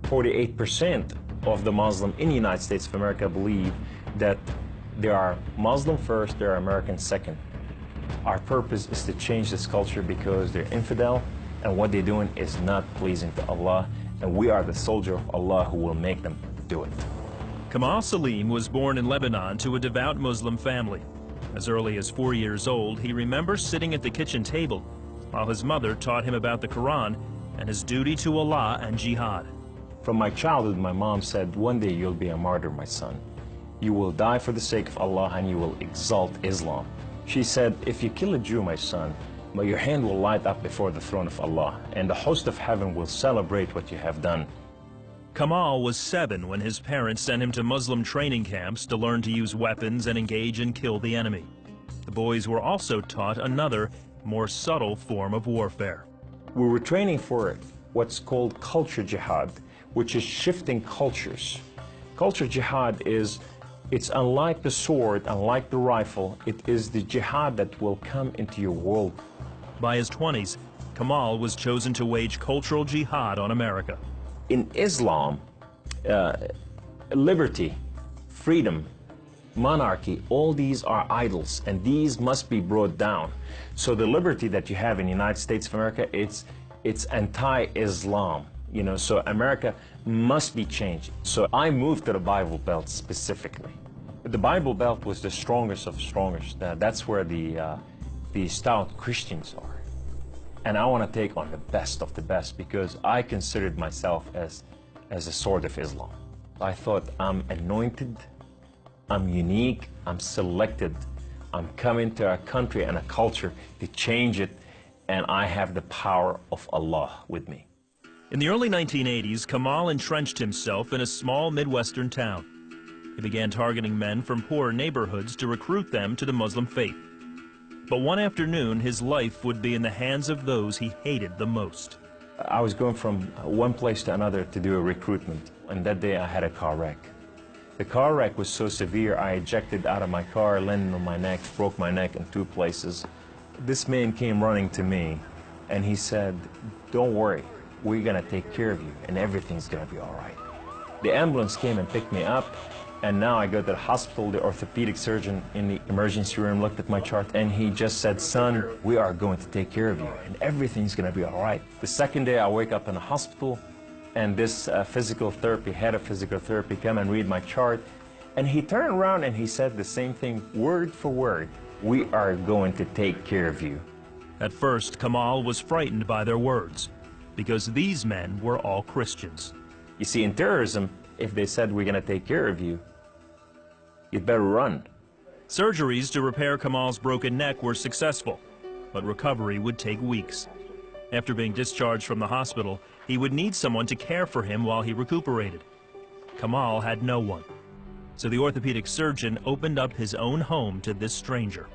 48% of the Muslim in the United States of America believe that they are Muslim first, they are American second. Our purpose is to change this culture because they're infidel, and what they're doing is not pleasing to Allah, and we are the soldier of Allah who will make them do it. Kamal Salim was born in Lebanon to a devout Muslim family. As early as 4 years old, he remembers sitting at the kitchen table while his mother taught him about the Quran and his duty to Allah and jihad. From my childhood, my mom said, one day you'll be a martyr, my son. You will die for the sake of Allah and you will exalt Islam. She said, if you kill a Jew, my son, your hand will light up before the throne of Allah, and the host of heaven will celebrate what you have done. Kamal was 7 when his parents sent him to Muslim training camps to learn to use weapons and engage and kill the enemy. The boys were also taught another, more subtle form of warfare. We were training for what's called culture jihad, which is shifting cultures. Culture jihad is, it's unlike the sword, unlike the rifle, it is the jihad that will come into your world. By his 20s, Kamal was chosen to wage cultural jihad on America. In Islam, liberty, freedom, monarchy, all these are idols, and these must be brought down. So the liberty that you have in the United States of America, it's anti-Islam. You know, so America must be changed. So I moved to the Bible Belt specifically. The Bible Belt was the strongest of strongest. That's where the stout Christians are. And I want to take on the best of the best because I considered myself as a sword of Islam. I thought I'm anointed, I'm unique, I'm selected. I'm coming to a country and a culture to change it, and I have the power of Allah with me. In the early 1980s, Kamal entrenched himself in a small Midwestern town. He began targeting men from poorer neighborhoods to recruit them to the Muslim faith. But one afternoon, his life would be in the hands of those he hated the most. I was going from one place to another to do a recruitment, and that day I had a car wreck. The car wreck was so severe, I ejected out of my car, landed on my neck, broke my neck in 2 places. This man came running to me, and he said, don't worry. We're going to take care of you, and everything's going to be all right. The ambulance came and picked me up, and now I go to the hospital. The orthopedic surgeon in the emergency room looked at my chart, and he just said, son, we are going to take care of you, and everything's going to be all right. The second day, I wake up in the hospital, and this physical therapy, head of physical therapy, came and read my chart, and he turned around and he said the same thing, word for word. We are going to take care of you. At first, Kamal was frightened by their words, because these men were all Christians. You see, in terrorism, if they said we're going to take care of you, you'd better run. Surgeries to repair Kamal's broken neck were successful, but recovery would take weeks. After being discharged from the hospital, he would need someone to care for him while he recuperated. Kamal had no one, so the orthopedic surgeon opened up his own home to this stranger.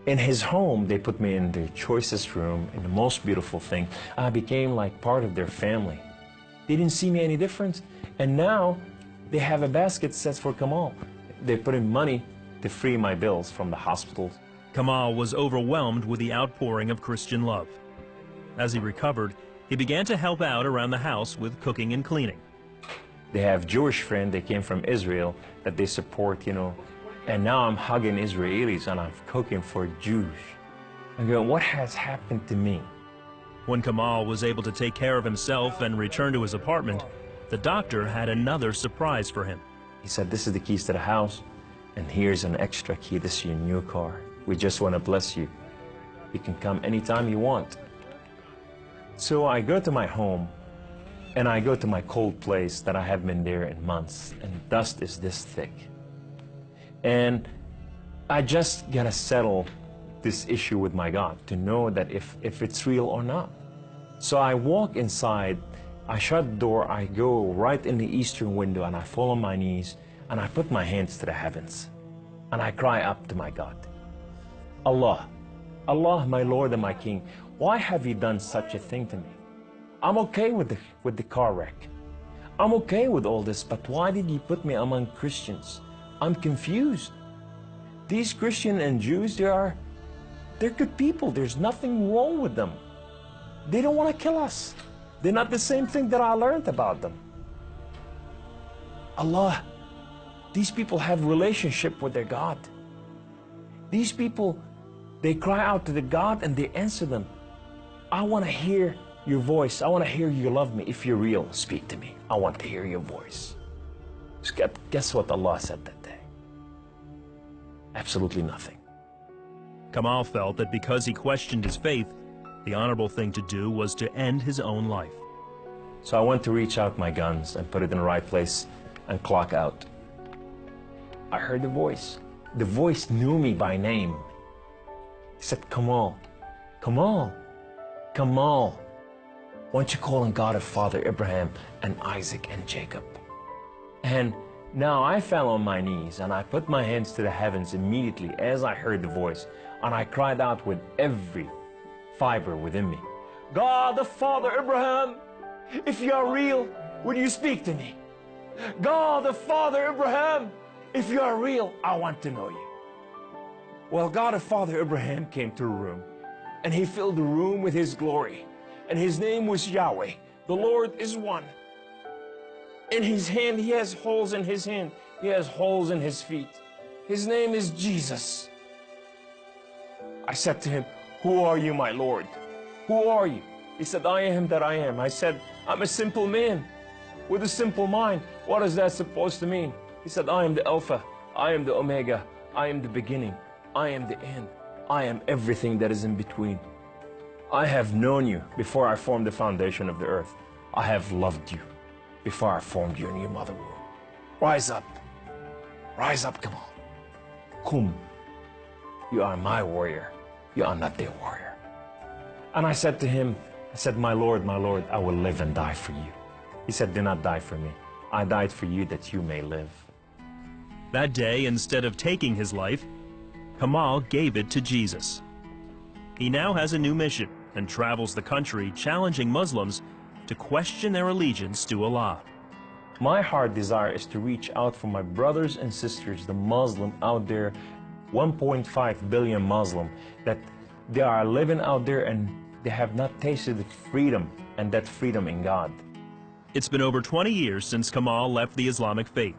In his home, they put me in the choicest room, in the most beautiful thing. I became like part of their family. They didn't see me any different, and now they have a basket set for Kamal. They put in money to free my bills from the hospitals. Kamal was overwhelmed with the outpouring of Christian love. As he recovered, he began to help out around the house with cooking and cleaning. They have Jewish friends, they came from Israel, that they support, you know. And now I'm hugging Israelis and I'm cooking for Jews. I'm going, what has happened to me? When Kamal was able to take care of himself and return to his apartment, the doctor had another surprise for him. He said, this is the keys to the house, and here's an extra key. This is your new car. We just want to bless you. You can come anytime you want. So I go to my home, and I go to my cold place that I haven't been there in months, and dust is this thick. And I just gotta settle this issue with my God to know that if it's real or not. So I walk inside, I shut the door, I go right in the eastern window, and I fall on my knees, and I put my hands to the heavens, and I cry up to my God. Allah, Allah, my Lord and my King, why have you done such a thing to me? I'm okay with the car wreck. I'm okay with all this, but why did you put me among Christians? I'm confused. These Christians and Jews, they're good people. There's nothing wrong with them. They don't want to kill us. They're not the same thing that I learned about them. Allah, these people have relationship with their God. These people, they cry out to the God and they answer them. I want to hear your voice. I want to hear you love me. If you're real, speak to me. I want to hear your voice. So guess what Allah said that day? Absolutely nothing. Kamal felt that because he questioned his faith, the honorable thing to do was to end his own life. So I went to reach out my guns and put it in the right place and clock out. I heard the voice. The voice knew me by name. He said, Kamal, Kamal, Kamal, why don't you call on God of Father Abraham and Isaac and Jacob? And now I fell on my knees and I put my hands to the heavens immediately as I heard the voice, and I cried out with every fiber within me, God the Father Abraham, if you are real, would you speak to me? God the Father Abraham, if you are real, I want to know you. Well, God the Father Abraham came to the room, and he filled the room with his glory, and his name was Yahweh. The Lord is one. In his hand, he has holes in his hand. He has holes in his feet. His name is Jesus. I said to him, who are you, my Lord? Who are you? He said, I am that I am. I said, I'm a simple man with a simple mind. What is that supposed to mean? He said, I am the Alpha. I am the Omega. I am the beginning. I am the end. I am everything that is in between. I have known you before I formed the foundation of the earth. I have loved you before I formed you in your mother womb. Rise up. Rise up, come on. Kum. You are my warrior. You are not their warrior. And I said to him, I said, my Lord, I will live and die for you. He said, do not die for me. I died for you that you may live. That day, instead of taking his life, Kamal gave it to Jesus. He now has a new mission and travels the country challenging Muslims to question their allegiance to Allah. My heart desire is to reach out for my brothers and sisters, the Muslim out there, 1.5 billion Muslim, that they are living out there and they have not tasted the freedom, and that freedom in God. It's been over 20 years since Kamal left the Islamic faith,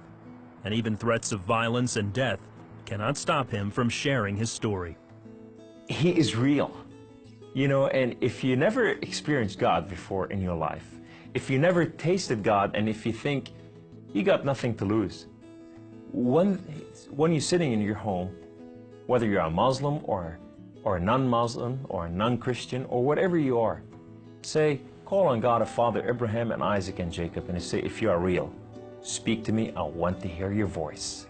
and even threats of violence and death cannot stop him from sharing his story. He is real. You know, and if you never experienced God before in your life, if you never tasted God, and if you think you got nothing to lose, when you're sitting in your home, whether you're a Muslim or a non-Muslim or a non-Christian or whatever you are, say, call on God of Father Abraham and Isaac and Jacob, and say, if you are real, speak to me, I want to hear your voice.